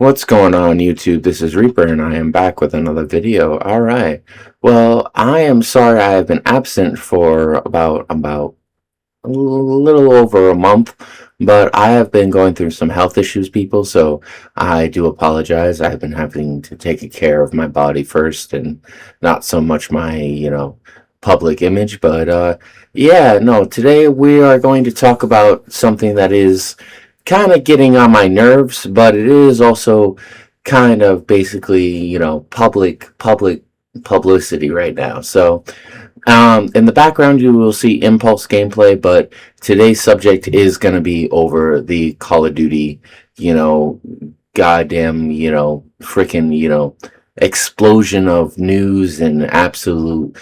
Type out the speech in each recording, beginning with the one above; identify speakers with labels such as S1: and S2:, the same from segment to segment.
S1: What's going on, YouTube? This is Reaper, and I am back with another video. All right. Well, I am sorry I have been absent for about a little over a month, but I have been going through some health issues, people, so I do apologize. I've been having to take care of my body first and not so much my, public image, but yeah, no, today we are going to talk about something that is kind of getting on my nerves, but it is also kind of basically, public publicity right now. So, in the background, you will see Impulse gameplay, but today's subject is going to be over the Call of Duty, you know, goddamn, freaking, explosion of news and absolute,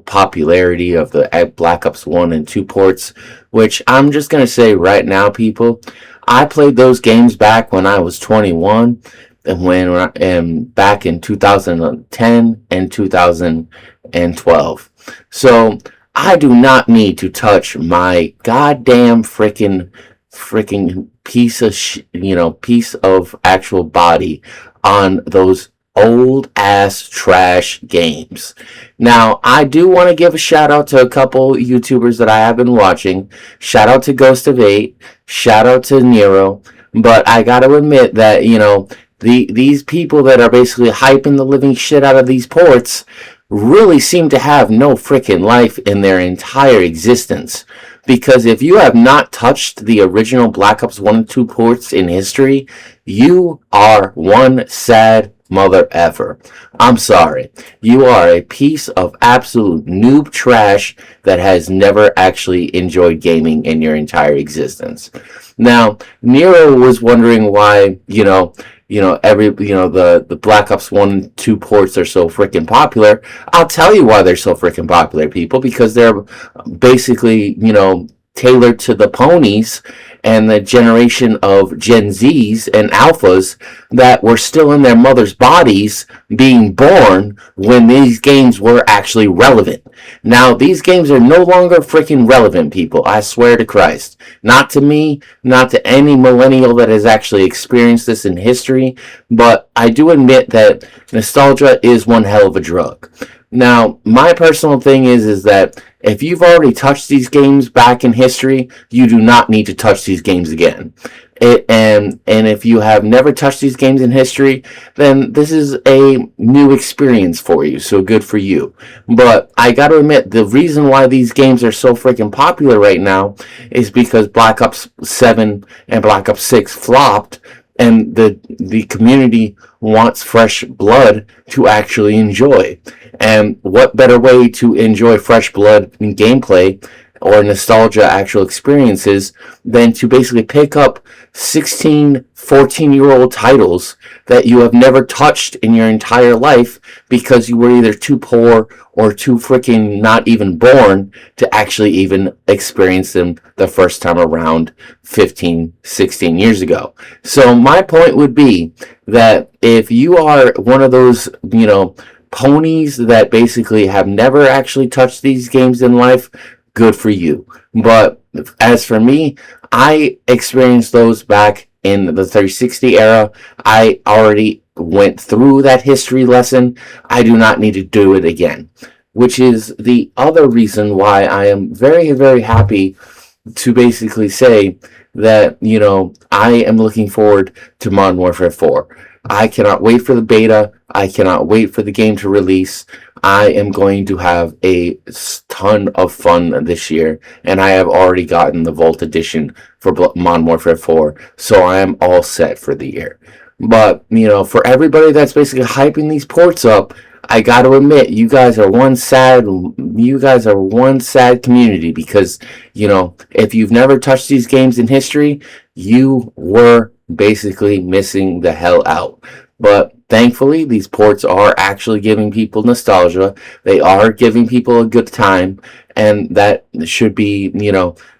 S1: popularity of the Black Ops 1 and 2 ports, which I'm just going to say right now, people, I played those games back when I was 21 and back in 2010 and 2012. So I do not need to touch my goddamn freaking piece of actual body on those old ass trash games. Now, I do want to give a shout out to a couple YouTubers that I have been watching. Shout out to Ghost of 8, shout out to Nero, but I got to admit that, these people that are basically hyping the living shit out of these ports really seem to have no freaking life in their entire existence. Because if you have not touched the original Black Ops 1 and 2 ports in history, you are one sad mother effer. I'm sorry. You are a piece of absolute noob trash that has never actually enjoyed gaming in your entire existence. Now, Nero was wondering why, the Black Ops 1 and 2 ports are so freaking popular. I'll tell you why they're so freaking popular, people, because they're basically, tailored to the ponies and the generation of Gen Zs and Alphas that were still in their mother's bodies being born when these games were actually relevant. Now, these games are no longer freaking relevant, people. I swear to Christ. Not to me, not to any millennial that has actually experienced this in history, but I do admit that nostalgia is one hell of a drug. Now, my personal thing is that if you've already touched these games back in history, you do not need to touch these games again. And if you have never touched these games in history, then this is a new experience for you, so good for you. But I gotta admit, the reason why these games are so freaking popular right now is because Black Ops 7 and Black Ops 6 flopped, and the community wants fresh blood to actually enjoy. And what better way to enjoy fresh blood in gameplay or nostalgia actual experiences than to basically pick up 16, 14-year-old titles that you have never touched in your entire life because you were either too poor or too freaking not even born to actually even experience them the first time around 15, 16 years ago. So my point would be that if you are one of those, ponies that basically have never actually touched these games in life, good for you. But as for me, I experienced those back in the 360 era. I already went through that history lesson. I do not need to do it again, which is the other reason why I am very, very happy to basically say that, I am looking forward to Modern Warfare 4. I cannot wait for the beta. I cannot wait for the game to release. I am going to have a ton of fun this year, and I have already gotten the Vault Edition for Modern Warfare 4, so I am all set for the year. But, for everybody that's basically hyping these ports up, I got to admit, you guys are one sad community because, if you've never touched these games in history, you were basically missing the hell out. But thankfully, these ports are actually giving people nostalgia. They are giving people a good time, and that should be,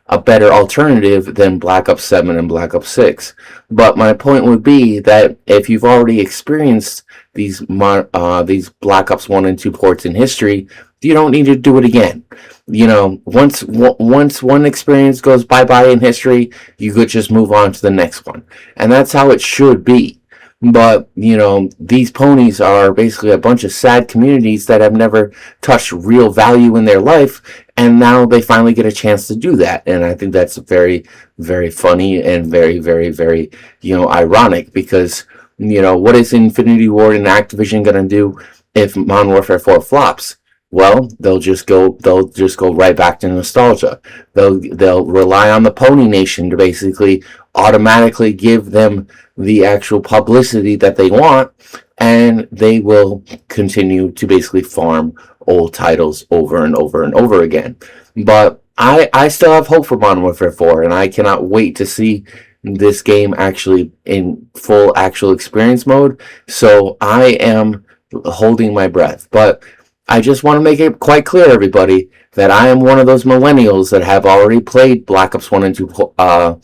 S1: a better alternative than Black Ops 7 and Black Ops 6. But my point would be that if you've already experienced these Black Ops 1 and 2 ports in history, you don't need to do it again. Once one experience goes bye-bye in history, you could just move on to the next one. And that's how it should be. But, these ponies are basically a bunch of sad communities that have never touched real value in their life, and now they finally get a chance to do that. And I think that's very, very funny and very, very, very, ironic, because, what is Infinity Ward and Activision going to do if Modern Warfare 4 flops? Well, they'll just go right back to nostalgia. They'll rely on the Pony Nation to basically automatically give them the actual publicity that they want, and they will continue to basically farm old titles over and over and over again. But I still have hope for Modern Warfare 4, and I cannot wait to see this game actually in full actual experience mode. So I am holding my breath. But I just want to make it quite clear, everybody, that I am one of those millennials that have already played Black Ops 1 and 2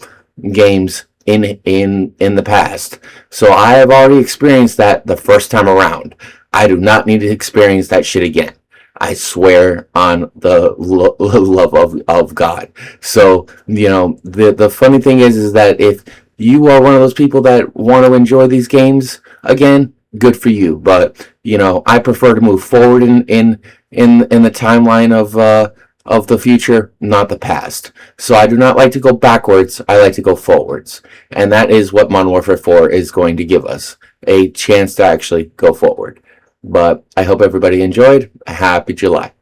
S1: games in the past. So I have already experienced that the first time around. I do not need to experience that shit again. I swear on the love of God. So, the funny thing is that if you are one of those people that want to enjoy these games again, good for you. But, I prefer to move forward in the timeline of the future, not the past. So I do not like to go backwards, I like to go forwards. And that is what Modern Warfare 4 is going to give us, a chance to actually go forward. But I hope everybody enjoyed. Happy July.